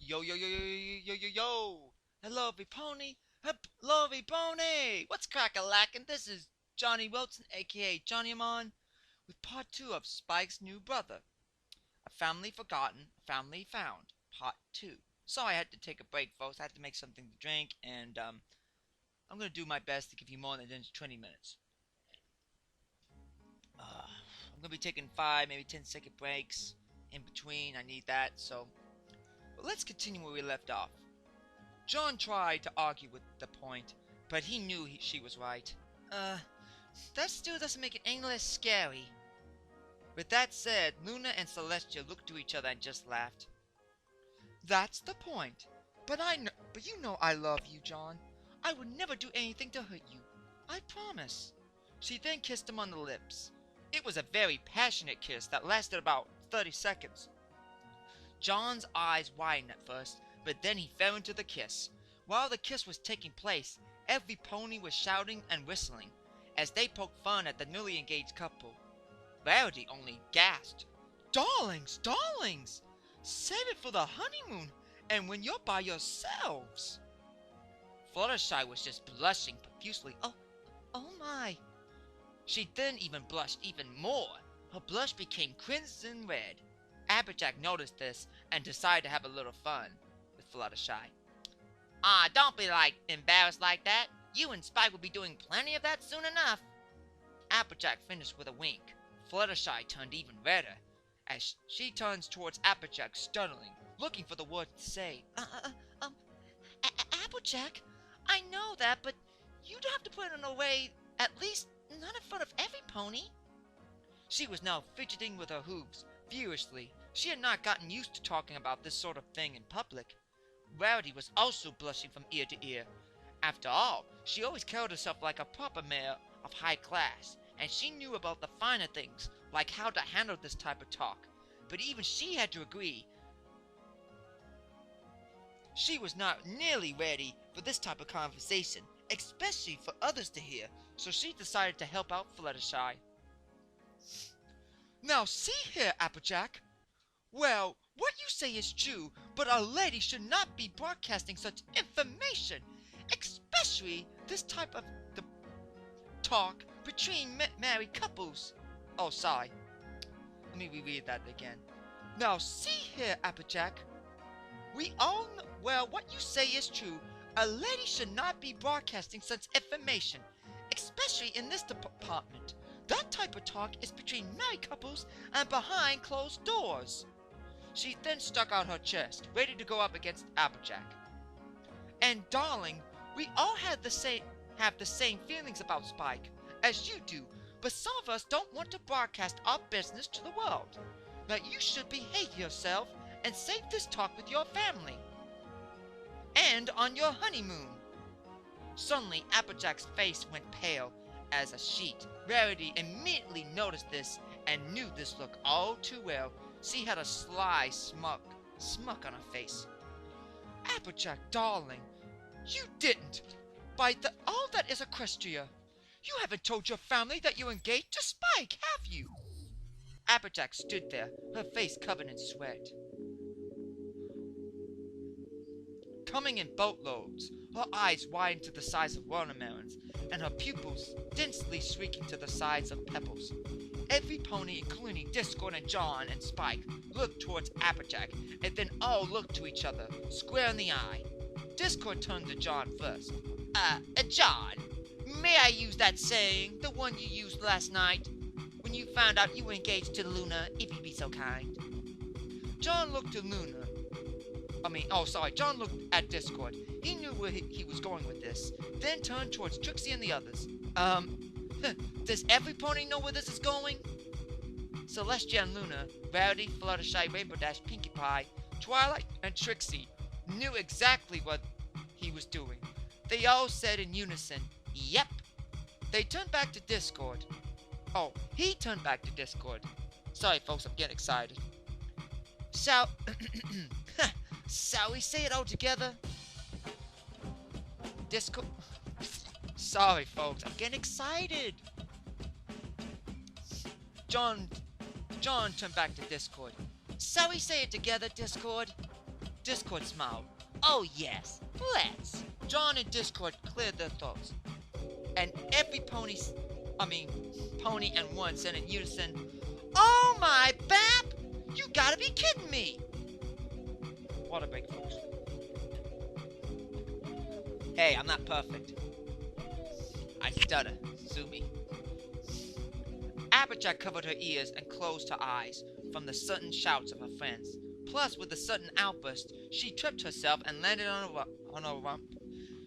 Yo, yo, yo, yo, yo, yo, yo, yo. Hello, everypony. Hello, everypony. What's crack-a-lackin'? This is Johnny Wilson, a.k.a. Johnny Amon, with part 2 of Spike's New Brother. A family forgotten, a family found, part 2. So I had to take a break, folks. I had to make something to drink, and I'm going to do my best to give you more than 20 minutes. I'm going to be taking 5, maybe 10-second breaks in between. I need that, so... But let's continue where we left off. John tried to argue with the point, but he knew she was right. That still doesn't make it any less scary. With that said, Luna and Celestia looked to each other and just laughed. That's the point. But you know I love you, John. I would never do anything to hurt you. I promise. She then kissed him on the lips. It was a very passionate kiss that lasted about 30 seconds. John's eyes widened at first, but then he fell into the kiss. While the kiss was taking place, every pony was shouting and whistling, as they poked fun at the newly engaged couple. Rarity only gasped. Darlings, darlings! Save it for the honeymoon, and when you're by yourselves. Fluttershy was just blushing profusely. Oh my. She then even blushed even more. Her blush became crimson red. Applejack noticed this and decided to have a little fun with Fluttershy. Don't be embarrassed like that. You and Spike will be doing plenty of that soon enough. Applejack finished with a wink. Fluttershy turned even redder as she turns towards Applejack, stuttering, looking for the words to say. Applejack, I know that, but you'd have to put it in a way, at least not in front of every pony. She was now fidgeting with her hooves, furiously. She had not gotten used to talking about this sort of thing in public. Rarity was also blushing from ear to ear. After all, she always carried herself like a proper mare of high class, and she knew about the finer things, like how to handle this type of talk. But even she had to agree. She was not nearly ready for this type of conversation, especially for others to hear, so she decided to help out Fluttershy. Now see here, Applejack. Well, what you say is true, but a lady should not be broadcasting such information, especially this type of talk between married couples. Oh, sorry. Let me reread that again. Now see here, Applejack. We all know, well, what you say is true. A lady should not be broadcasting such information, especially in this department. That type of talk is between married couples and behind closed doors. She then stuck out her chest, ready to go up against Applejack. And darling, we all have the same feelings about Spike as you do, but some of us don't want to broadcast our business to the world. Now you should behave yourself and save this talk with your family. And on your honeymoon. Suddenly, Applejack's face went pale as a sheet. Rarity immediately noticed this and knew this look all too well. She had a sly smirk on her face. Applejack, darling, you didn't. All that is Equestria. You haven't told your family that you're engaged to Spike, have you? Applejack stood there, her face covered in sweat. Coming in boatloads, her eyes widened to the size of watermelons, and her pupils densely shrinking to the size of pebbles. Every pony, including Discord and John and Spike, looked towards Applejack, and then all looked to each other, square in the eye. Discord turned to John first. John, may I use that saying, the one you used last night, when you found out you were engaged to Luna, if you'd be so kind? John looked to Luna. John looked at Discord. He knew where he was going with this, then turned towards Trixie and the others. Does every pony know where this is going? Celestia and Luna, Rarity, Fluttershy, Rainbow Dash, Pinkie Pie, Twilight, and Trixie knew exactly what he was doing. They all said in unison, "Yep." They turned back to Discord. Oh, he turned back to Discord. Sorry, folks, I'm getting excited. Shall we say it all together? Discord. Sorry, folks, I'm getting excited. John turned back to Discord. Shall we say it together, Discord? Discord smiled. Oh yes, let's. John and Discord cleared their throats. And every pony and one said in unison, "Oh my Bap! You gotta be kidding me!" Water break, folks. Hey, I'm not perfect. I stutter. Sue me. Applejack covered her ears and closed her eyes from the sudden shouts of her friends. Plus, with the sudden outburst, she tripped herself and landed on her rump.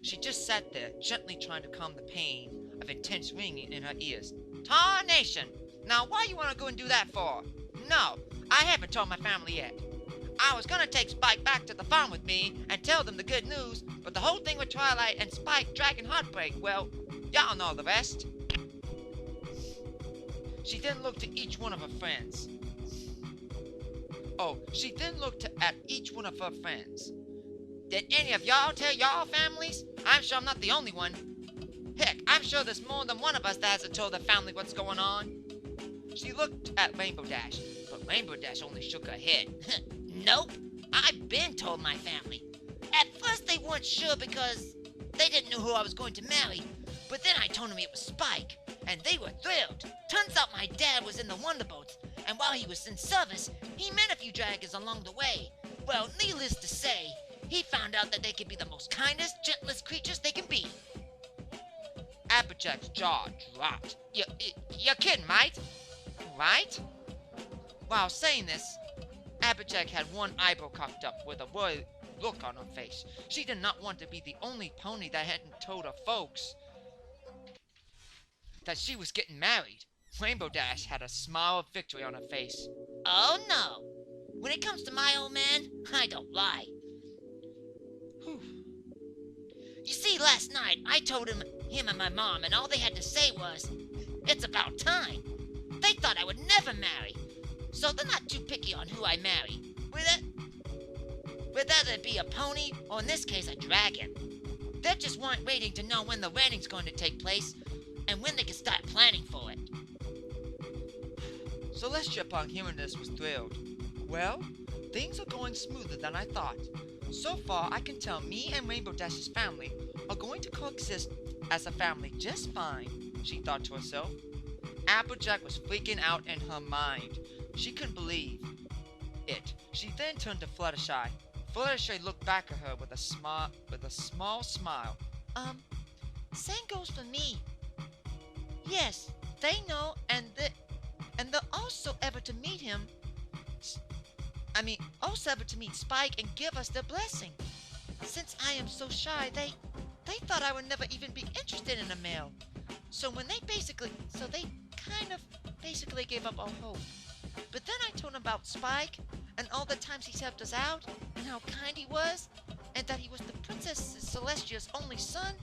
She just sat there, gently trying to calm the pain of intense ringing in her ears. Tarnation! Now, why you want to go and do that for? No, I haven't told my family yet. I was gonna take Spike back to the farm with me and tell them the good news, but the whole thing with Twilight and Spike dragging Heartbreak, well, y'all know the rest. She then looked at each one of her friends. At each one of her friends. Did any of y'all tell y'all families? I'm sure I'm not the only one. Heck, I'm sure there's more than one of us that hasn't told their family what's going on. She looked at Rainbow Dash, but Rainbow Dash only shook her head. Nope, I've been told my family. At first they weren't sure because they didn't know who I was going to marry, but then I told them it was Spike, and they were thrilled. Turns out my dad was in the Wonderboats, and while he was in service, he met a few dragons along the way. Well, needless to say, he found out that they could be the most kindest, gentlest creatures they can be. Applejack's jaw dropped. You're kidding, mate? Right? While saying this, Applejack had one eyebrow cocked up with a worried look on her face. She did not want to be the only pony that hadn't told her folks that she was getting married. Rainbow Dash had a smile of victory on her face. Oh no! When it comes to my old man, I don't lie. Whew. You see, last night I told him and my mom, and all they had to say was, "It's about time." They thought I would never marry, so they're not too picky on who I marry. Whether it be a pony, or in this case, a dragon. They just weren't waiting to know when the wedding's going to take place, and when they can start planning for it. Celestia, upon hearing this, was thrilled. Well, things are going smoother than I thought. So far, I can tell me and Rainbow Dash's family are going to coexist as a family just fine, she thought to herself. Applejack was freaking out in her mind. She couldn't believe it. She then turned to Fluttershy. Fluttershy looked back at her with a small smile. Same goes for me. Yes, they know, and they're also ever to meet him. Also ever to meet Spike and give us their blessing. Since I am so shy, they thought I would never even be interested in a male. So they kind of basically gave up all hope. But then I told them about Spike and all the times he's helped us out and how kind he was and that he was the Princess Celestia's only son.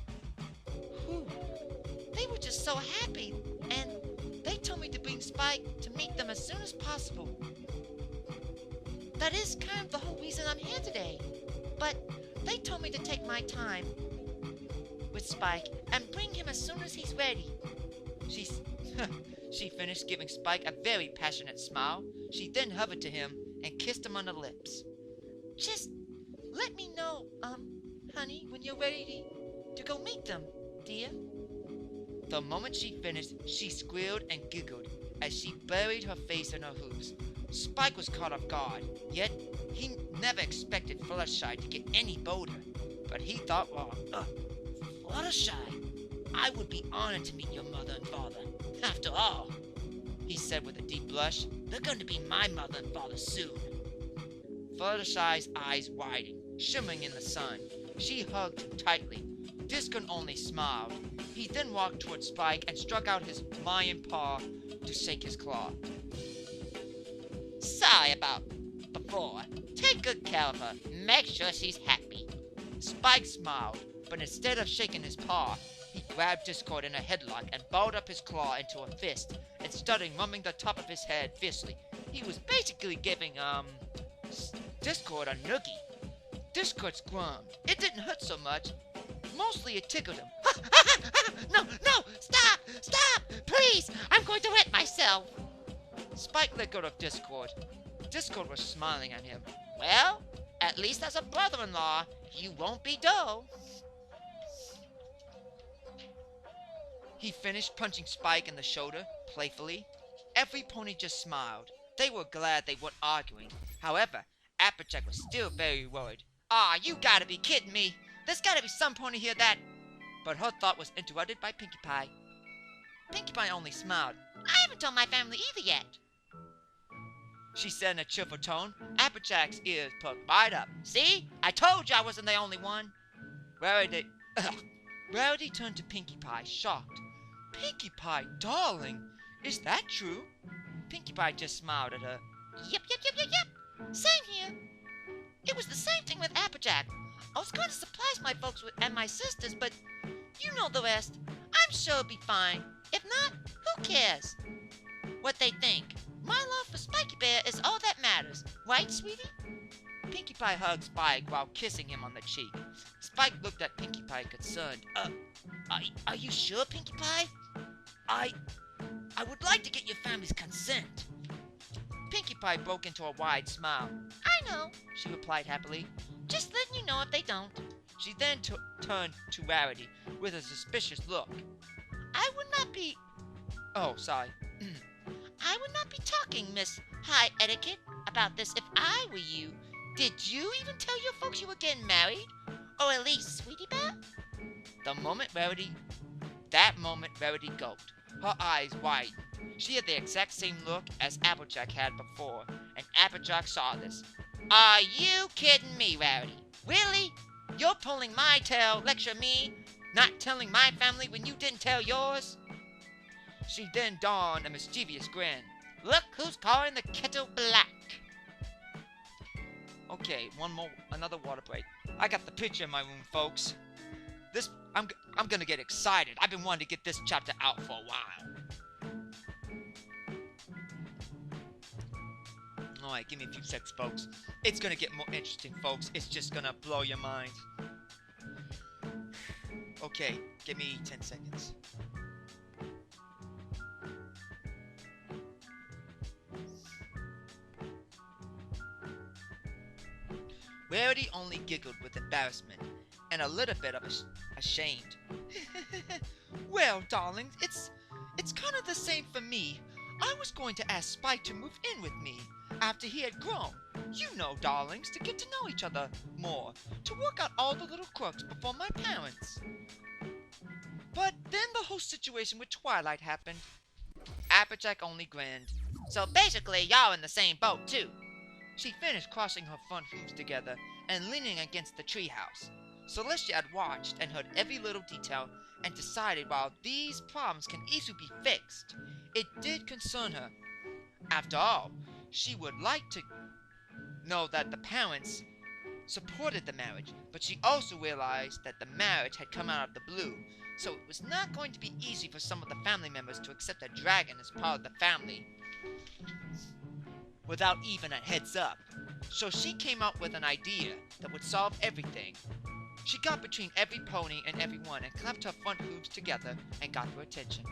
Whew. They were just so happy, and they told me to bring Spike to meet them as soon as possible. That is kind of the whole reason I'm here today. But they told me to take my time with Spike and bring him as soon as he's ready. She finished, giving Spike a very passionate smile. She then hovered to him and kissed him on the lips. Just let me know, honey, when you're ready to go meet them, dear. The moment she finished, she squealed and giggled as she buried her face in her hooves. Spike was caught off guard, yet he never expected Fluttershy to get any bolder. But he thought wrong. Fluttershy, I would be honored to meet your mother and father. After all, he said with a deep blush, they're going to be my mother and father soon. Fluttershy's eyes widened, shimmering in the sun. She hugged him tightly. Discon only smiled. He then walked toward Spike and struck out his Mayan paw to shake his claw. Sorry about before. Take good care of her. Make sure she's happy. Spike smiled, but instead of shaking his paw, he grabbed Discord in a headlock and balled up his claw into a fist and started rubbing the top of his head fiercely. He was basically giving, Discord a noogie. Discord squirmed. It didn't hurt so much. Mostly it tickled him. No, stop, please, I'm going to hit myself. Spike let go of Discord. Discord was smiling at him. Well, At least as a brother-in-law, you won't be dull. He finished punching Spike in the shoulder, playfully. Every pony just smiled. They were glad they weren't arguing. However, Applejack was still very worried. Aw, you gotta be kidding me. There's gotta be some pony here that... But her thought was interrupted by Pinkie Pie. Pinkie Pie only smiled. I haven't told my family either yet, She said in a cheerful tone. Applejack's ears perked right up. see? I told you I wasn't the only one. Rarity turned to Pinkie Pie, shocked. Pinkie Pie, darling, is that true? Pinkie Pie just smiled at her. Yep. Same here. It was the same thing with Applejack. I was going to surprise my folks and my sisters, but you know the rest. I'm sure it'll be fine. If not, who cares what they think? My love for Spiky Bear is all that matters. Right, sweetie? Pinkie Pie hugged Spike while kissing him on the cheek. Spike looked at Pinkie Pie concerned. Are you sure, Pinkie Pie? I would like to get your family's consent. Pinkie Pie broke into a wide smile. I know. She replied happily. Just letting you know if they don't. She then turned to Rarity with a suspicious look. I would not be... Oh, sorry. I would not be talking, Miss High Etiquette, about this if I were you. Did you even tell your folks you were getting married? Or at least, Sweetie Bear? That moment, Rarity gulped. Her eyes widened. She had the exact same look as Applejack had before, and Applejack saw this. Are you kidding me, Rarity? Really? You're pulling my tail, lecture me, not telling my family when you didn't tell yours? She then donned a mischievous grin. Look who's calling the kettle black. Okay, another water break. I got the picture in my room, folks. I'm gonna get excited. I've been wanting to get this chapter out for a while. Alright, give me a few seconds, folks. It's gonna get more interesting, folks. It's just gonna blow your mind. Okay, give me 10 seconds. Rarity only giggled with embarrassment and a little bit of ashamed. Well, darlings, it's kind of the same for me. I was going to ask Spike to move in with me after he had grown. You know, darlings, to get to know each other more, to work out all the little quirks before my parents. But then the whole situation with Twilight happened. Applejack only grinned. So basically, y'all in the same boat, too. She finished crossing her front hooves together and leaning against the treehouse. Celestia had watched and heard every little detail and decided while these problems can easily be fixed, it did concern her. After all, she would like to know that the parents supported the marriage, but she also realized that the marriage had come out of the blue, so it was not going to be easy for some of the family members to accept a dragon as part of the family without even a heads up. So she came up with an idea that would solve everything. She got between every pony and everyone and clapped her front hooves together and got their attention.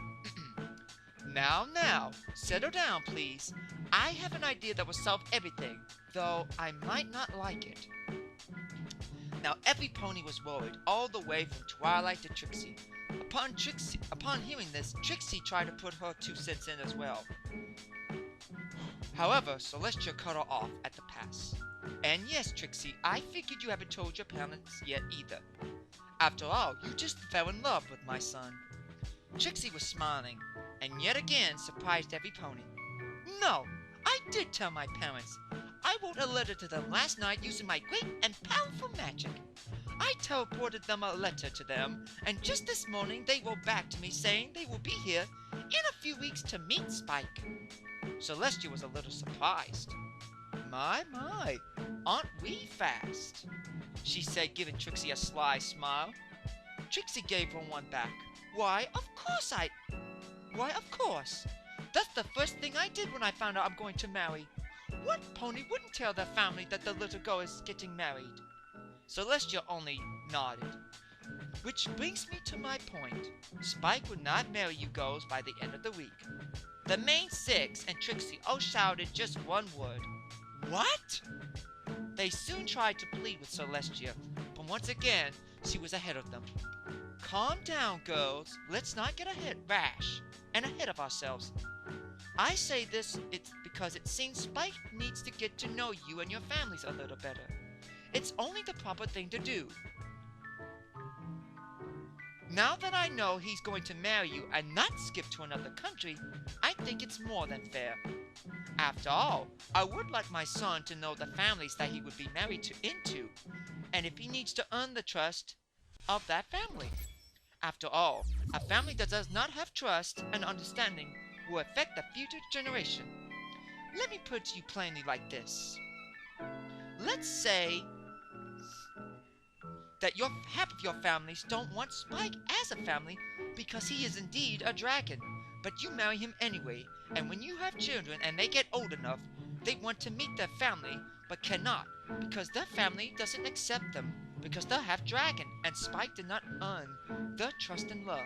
Now, settle down, please. I have an idea that will solve everything, though I might not like it. Now every pony was worried, all the way from Twilight to Trixie. Upon hearing this, Trixie tried to put her 2 cents in as well. However, Celestia cut her off at the pass. And yes, Trixie, I figured you haven't told your parents yet either. After all, you just fell in love with my son. Trixie was smiling, and yet again surprised every pony. No, I did tell my parents. I wrote a letter to them last night using my great and powerful magic. I teleported them a letter to them, and just this morning they wrote back to me saying they will be here in a few weeks to meet Spike. Celestia was a little surprised. My, aren't we fast? She said, giving Trixie a sly smile. Trixie gave her one back. Why, of course. That's the first thing I did when I found out I'm going to marry. What pony wouldn't tell their family that the little girl is getting married? Celestia only nodded. Which brings me to my point. Spike would not marry you girls by the end of the week. The main 6 and Trixie all shouted just one word. What? They soon tried to plead with Celestia, but once again, she was ahead of them. Calm down, girls. Let's not get rash and ahead of ourselves. I say this it's because it seems Spike needs to get to know you and your families a little better. It's only the proper thing to do. Now that I know he's going to marry you and not skip to another country, I think it's more than fair. After all, I would like my son to know the families that he would be married into, and if he needs to earn the trust of that family. After all, a family that does not have trust and understanding will affect the future generation. Let me put it to you plainly like this. Let's say that half of your families don't want Spike as a family because he is indeed a dragon, but you marry him anyway, and when you have children and they get old enough, they want to meet their family but cannot because their family doesn't accept them because they're half dragon and Spike did not earn their trust and love.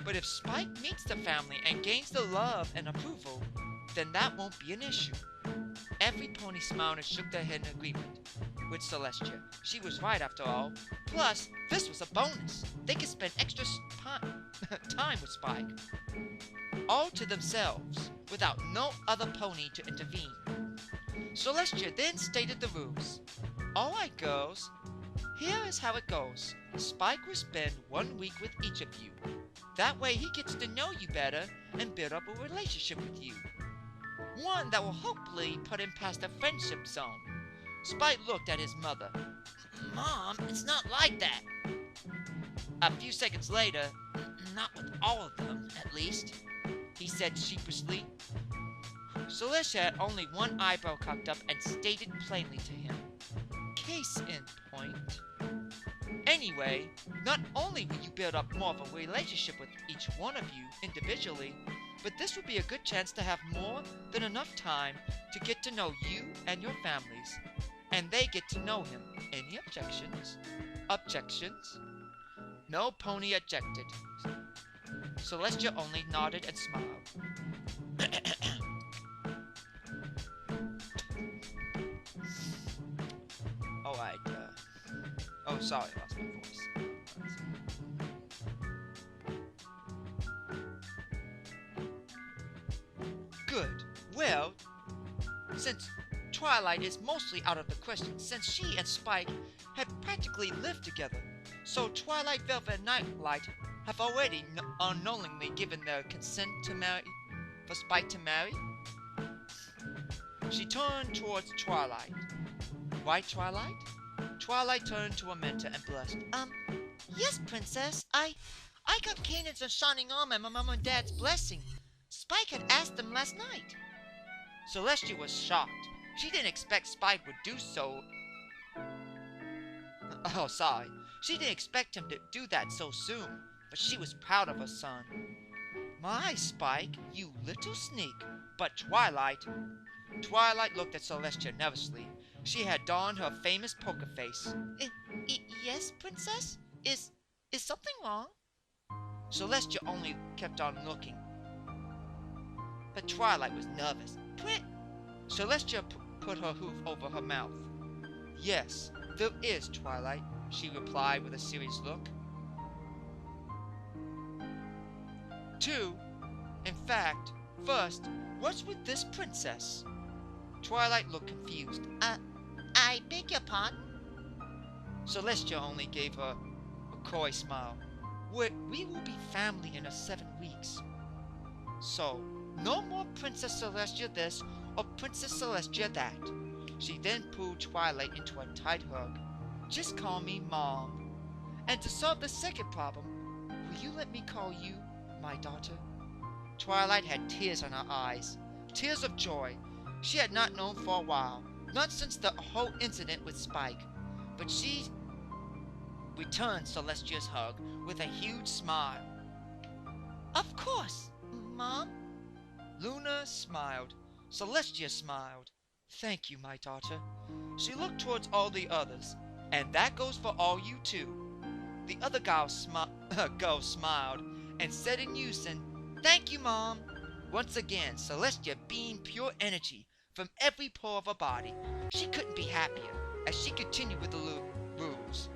But if Spike meets the family and gains the love and approval, then that won't be an issue. Every pony smiled and shook their head in agreement with Celestia. She was right after all. Plus, this was a bonus. They could spend extra time with Spike. All to themselves, without no other pony to intervene. Celestia then stated the rules. Alright girls, here is how it goes. Spike will spend 1 week with each of you. That way he gets to know you better and build up a relationship with you. One that will hopefully put him past the friendship zone. Spike looked at his mother. Mom, it's not like that. A few seconds later, not with all of them, at least, he said sheepishly. Celestia had only one eyebrow cocked up and stated plainly to him. Case in point. Anyway, not only will you build up more of a relationship with each one of you individually, but this would be a good chance to have more than enough time to get to know you and your families, and they get to know him. Any objections? Objections? No pony objected. Celestia only nodded and smiled. Alright, oh, sorry, I lost my voice. Good. Well, since Twilight is mostly out of the question, since she and Spike have practically lived together, so Twilight, Velvet, and Nightlight have already unknowingly given their consent to marry, for Spike to marry. She turned towards Twilight. Right, Twilight? Twilight turned to her mentor and blushed. Yes, Princess. I got Kanan's and Shining Armor and my mom and dad's blessing. Spike had asked them last night. Celestia was shocked. She didn't expect Spike would do so. Oh, sorry. She didn't expect him to do that so soon, but she was proud of her son. My, Spike, you little sneak. But Twilight looked at Celestia nervously. She had donned her famous poker face. Yes, Princess? Is something wrong? Celestia only kept on looking. But Twilight was nervous. Celestia put her hoof over her mouth. Yes, there is, Twilight, she replied with a serious look. 2. In fact, first, what's with this princess? Twilight looked confused. I beg your pardon? Celestia only gave her a coy smile. We will be family in 7 weeks. So, no more Princess Celestia this or Princess Celestia that. She then pulled Twilight into a tight hug. Just call me Mom. And to solve the second problem, will you let me call you my daughter? Twilight had tears in her eyes. Tears of joy. She had not known for a while. Not since the whole incident with Spike. But she returned Celestia's hug with a huge smile. Of course, Mom. Luna smiled. Celestia smiled. Thank you, my daughter. She looked towards all the others. And that goes for all you too. The other girls smiled and said in unison, "Thank you, Mom." Once again, Celestia beamed pure energy from every pore of her body. She couldn't be happier as she continued with the rules.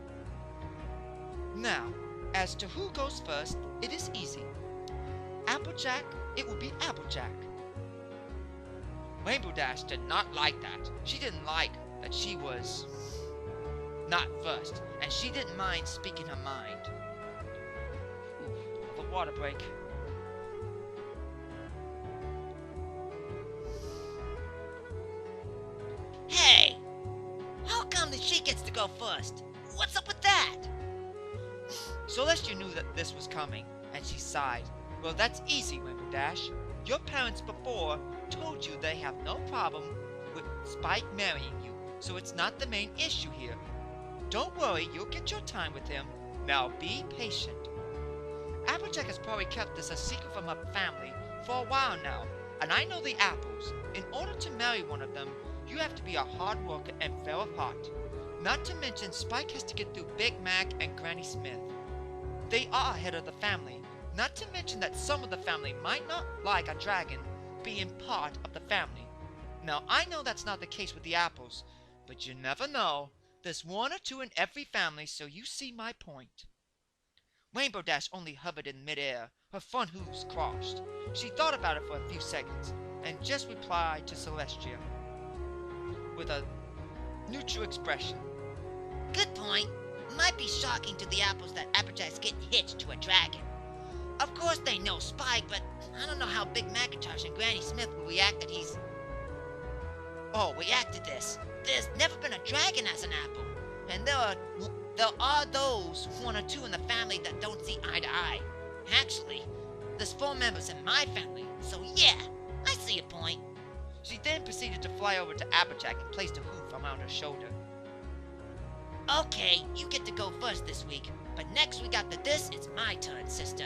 Now, as to who goes first, it is easy. Applejack, it will be Applejack. Rainbow Dash did not like that. She didn't like that she was not first, and she didn't mind speaking her mind. Ooh, the water break. Hey! How come that she gets to go first? What's up with that? Celestia knew that this was coming, and she sighed. Well, that's easy, Rainbow Dash. Your parents before told you they have no problem with Spike marrying you, so it's not the main issue here. Don't worry, you'll get your time with him. Now be patient. Applejack has probably kept this a secret from her family for a while now, and I know the Apples. In order to marry one of them, you have to be a hard worker and fair of heart. Not to mention Spike has to get through Big Mac and Granny Smith. They are head of the family, not to mention that some of the family might not like a dragon being part of the family. Now I know that's not the case with the Apples, but you never know. There's one or two in every family, so you see my point. Rainbow Dash only hovered in midair, her front hooves crossed. She thought about it for a few seconds, and just replied to Celestia with a neutral expression. Good point. Might be shocking to the Apples that Applejack's getting hitched to a dragon. Of course they know Spike, but I don't know how Big Macintosh and Granny Smith will react that he's... Oh, react to this. There's never been a dragon as an apple. And there are those one or two in the family that don't see eye to eye. Actually, there's 4 members in my family, so yeah, I see a point. She then proceeded to fly over to Applejack and placed a hoof around her shoulder. Okay, you get to go first this week, but next week after this, it's my turn, sister.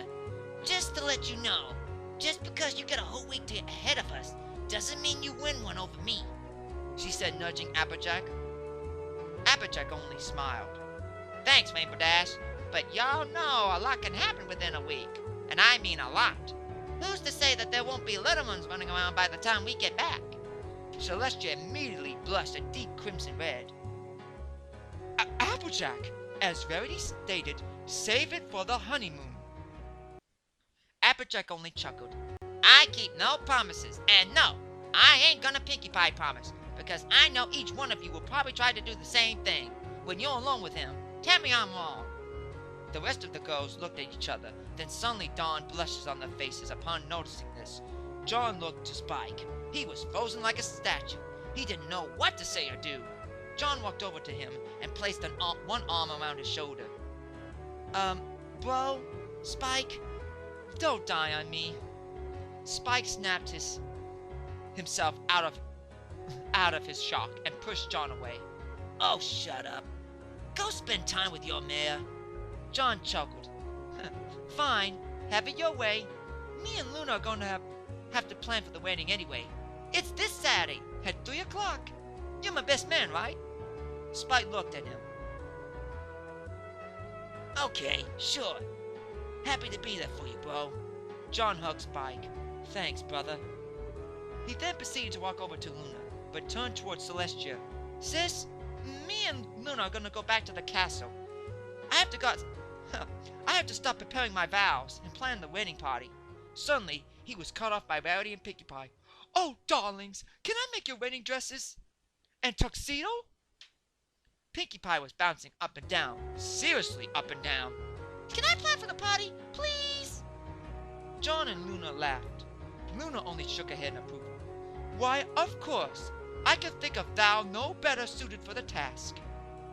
Just to let you know, just because you get a whole week ahead of us, doesn't mean you win one over me, she said, nudging Applejack. Applejack only smiled. Thanks, Rainbow Dash, but y'all know a lot can happen within a week, and I mean a lot. Who's to say that there won't be little ones running around by the time we get back? Celestia immediately blushed a deep crimson red. Applejack, as Rarity stated, save it for the honeymoon. Applejack only chuckled. I keep no promises, and no, I ain't gonna Pinkie Pie promise, because I know each one of you will probably try to do the same thing. When you're alone with him, tell me I'm wrong. The rest of the girls looked at each other, then suddenly dawned blushes on their faces upon noticing this. John looked to Spike. He was frozen like a statue. He didn't know what to say or do. John walked over to him and placed one arm around his shoulder. Bro, Spike, don't die on me. Spike snapped himself out of his shock and pushed John away. Oh, shut up. Go spend time with your mare. John chuckled. Fine, have it your way. Me and Luna are going to have to plan for the wedding anyway. It's this Saturday at 3 o'clock. You're my best man, right? Spike looked at him. Okay, sure. Happy to be there for you, bro. John hugged Spike. Thanks, brother. He then proceeded to walk over to Luna, but turned towards Celestia. Sis, me and Luna are gonna go back to the castle. I have to stop preparing my vows and plan the wedding party. Suddenly, he was cut off by Rarity and Pinkie Pie. Oh, darlings, can I make your wedding dresses? And tuxedo? Pinkie Pie was bouncing up and down, seriously up and down. Can I plan for the party, please? John and Luna laughed. Luna only shook her head in approval. Why, of course. I can think of thou no better suited for the task.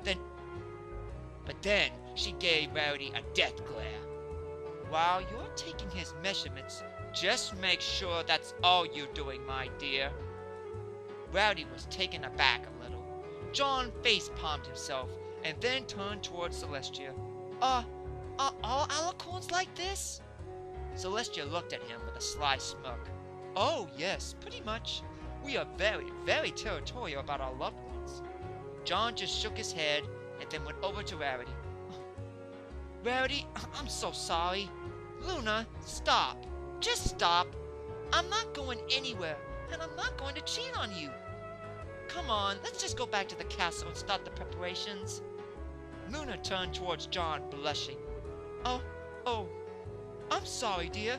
But then she gave Rarity a death glare. While you're taking his measurements, just make sure that's all you're doing, my dear. Rowdy was taken aback a little. John face-palmed himself and then turned towards Celestia. Are all alicorns like this? Celestia looked at him with a sly smirk. Oh, yes, pretty much. We are very, very territorial about our loved ones. John just shook his head and then went over to Rarity. Rarity, I'm so sorry. Luna, stop. Just stop. I'm not going anywhere, and I'm not going to cheat on you. Come on, let's just go back to the castle and start the preparations. Luna turned towards John, blushing. Oh, I'm sorry, dear.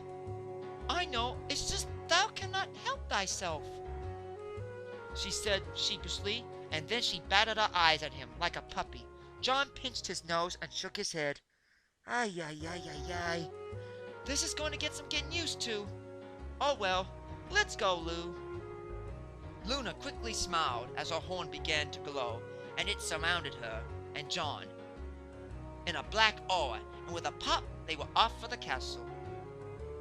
I know, it's just thou cannot help thyself, she said sheepishly, and then she batted her eyes at him like a puppy. John pinched his nose and shook his head. Ay. This is going to get some getting used to. Oh well, let's go, Lou. Luna quickly smiled as her horn began to glow, and it surrounded her and John in a black aura, and with a pop, they were off for the castle.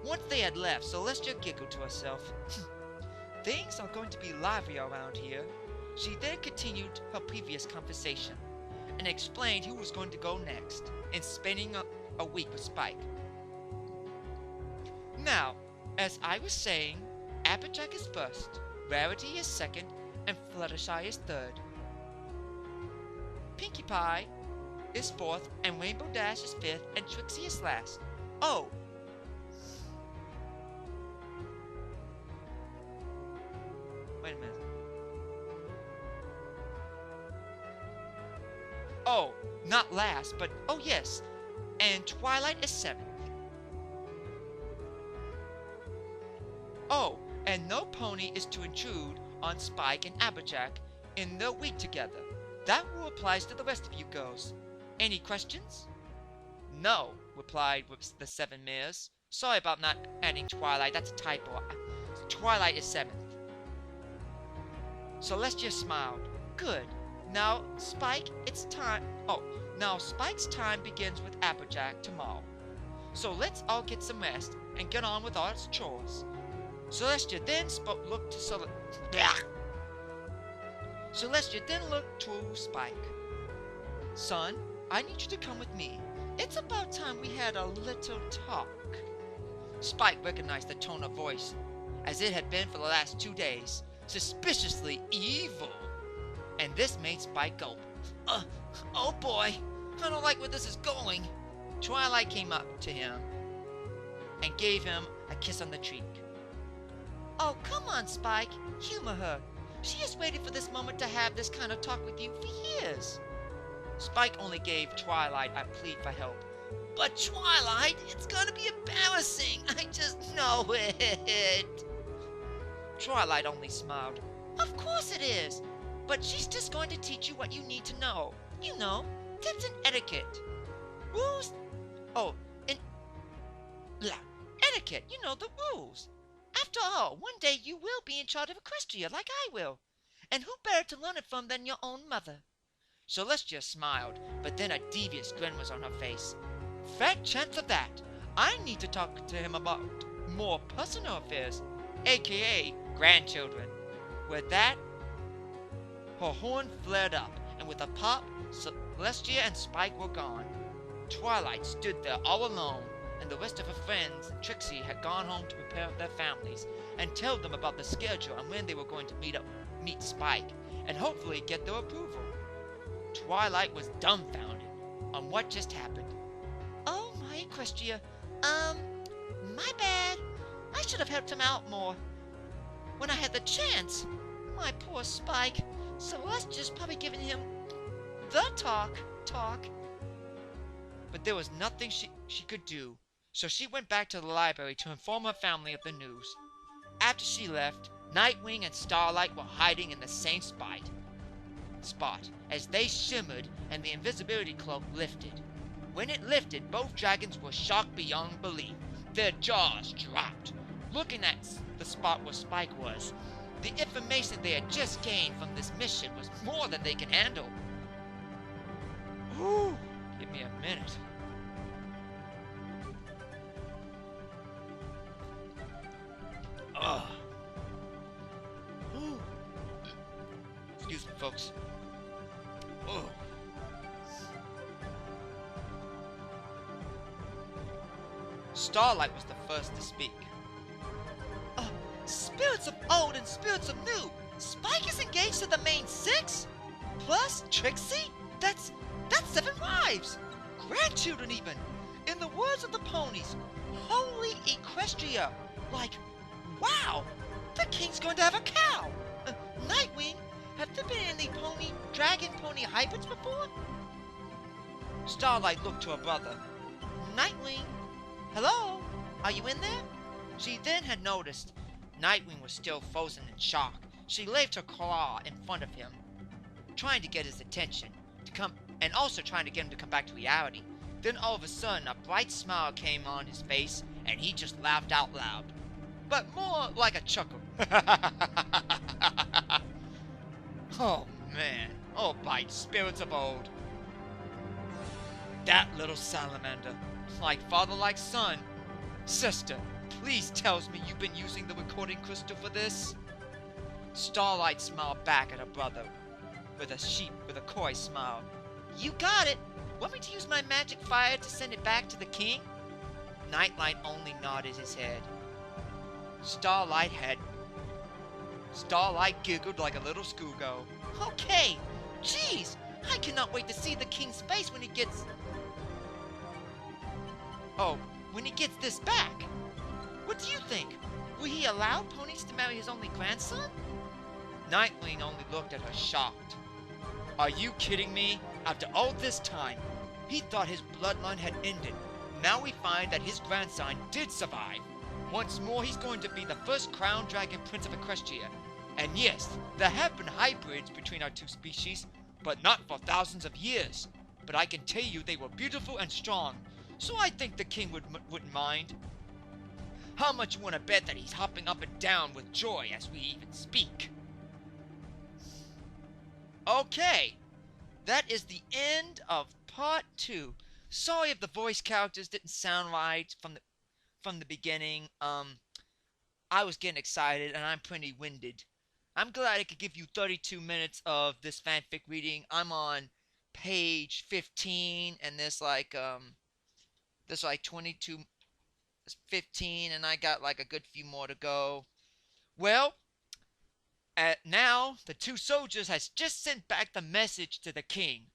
Once they had left, Celestia giggled to herself. Things are going to be lively around here. She then continued her previous conversation and explained who was going to go next in spending a week with Spike. Now, as I was saying, Applejack is first, Rarity is second, and Fluttershy is third. Pinkie Pie is fourth, and Rainbow Dash is fifth, and Trixie is last. Oh! Wait a minute. Oh, not last, but oh yes, and Twilight is seventh. Oh, and no pony is to intrude on Spike and Applejack in their week together. That rule applies to the rest of you girls. Any questions? No, replied the 7 mares. Sorry about not adding Twilight, that's a typo. Twilight is 7th. Celestia smiled. Good. Now, Spike, it's time. Oh, now Spike's time begins with Applejack tomorrow. So let's all get some rest and get on with our chores. Celestia then looked to Celestia then looked to Spike. Son, I need you to come with me. It's about time we had a little talk. Spike recognized the tone of voice, as it had been for the last 2 days, suspiciously evil. And this made Spike gulp. Oh boy, I don't like where this is going. Twilight came up to him and gave him a kiss on the cheek. Oh, come on, Spike. Humor her. She has waited for this moment to have this kind of talk with you for years. Spike only gave Twilight a plea for help. But Twilight, it's gonna be embarrassing. I just know it. Twilight only smiled. Of course it is. But she's just going to teach you what you need to know. You know, tips and etiquette. Rules. Oh, etiquette. You know, the rules. After all, one day you will be in charge of Equestria like I will. And who better to learn it from than your own mother? Celestia smiled, but then a devious grin was on her face. Fat chance of that. I need to talk to him about more personal affairs, aka grandchildren. With that, her horn flared up, and with a pop, Celestia and Spike were gone. Twilight stood there all alone, and the rest of her friends and Trixie had gone home to prepare their families and tell them about the schedule and when they were going to meet Spike, and hopefully get their approval. Twilight was dumbfounded on what just happened. Oh, my Equestria. My bad. I should have helped him out more when I had the chance. My poor Spike. Celestia's probably giving him the talk. But there was nothing she could do, so she went back to the library to inform her family of the news. After she left, Nightwing and Starlight were hiding in the same spot as they shimmered and the invisibility cloak lifted. When it lifted, both dragons were shocked beyond belief. Their jaws dropped. Looking at the spot where Spike was, the information they had just gained from this mission was more than they could handle. Whew, give me a minute. Ugh. Excuse me, folks. Ugh. Starlight was the first to speak. Spirits of old and spirits of new. Spike is engaged to the main 6? Plus Trixie? That's 7 wives. Grandchildren even. In the words of the ponies, Holy Equestria! Like, wow! The king's going to have a cow! Nightwing, have there been any dragon pony hybrids before? Starlight looked to her brother. Nightwing? Hello? Are you in there? She then had noticed Nightwing was still frozen in shock. She waved her claw in front of him, trying to get his attention, and also trying to get him to come back to reality. Then all of a sudden, a bright smile came on his face, and he just laughed out loud. But more like a chuckle. Oh man, oh by spirits of old. That little salamander, like father like son. Sister, please tells me you've been using the recording crystal for this? Starlight smiled back at her brother with a coy smile. You got it! Want me to use my magic fire to send it back to the king? Nightlight only nodded his head. Starlight giggled like a little schoolgirl. Okay! Jeez! I cannot wait to see the king's face when he gets... when he gets this back. What do you think? Will he allow ponies to marry his only grandson? Nightwing only looked at her shocked. Are you kidding me? After all this time, he thought his bloodline had ended. Now we find that his grandson did survive. Once more, he's going to be the first crowned dragon prince of Equestria. And yes, there have been hybrids between our two species, but not for thousands of years. But I can tell you they were beautiful and strong, so I think the king wouldn't mind. How much you want to bet that he's hopping up and down with joy as we even speak? Okay, that is the end of part 2. Sorry if the voice characters didn't sound right from the beginning. I was getting excited and I'm pretty winded. I'm glad I could give you 32 minutes of this fanfic reading. I'm on page 15 and there's like 22 15 and I got like a good few more to go. Well, now the two soldiers has just sent back the message to the king.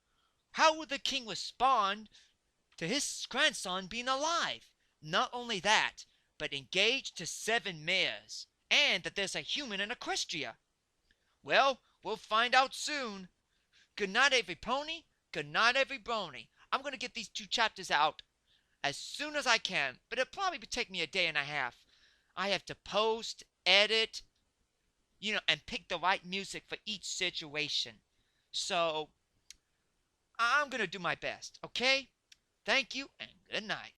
How will the king respond to his grandson being alive? Not only that, but engaged to 7 mares, and that there's a human in Equestria. Well, we'll find out soon. Good night, every pony. Good night, every brony. I'm going to get these 2 chapters out as soon as I can, but it'll probably take me a day and a half. I have to post, edit, and pick the right music for each situation. So, I'm going to do my best, okay? Thank you, and good night.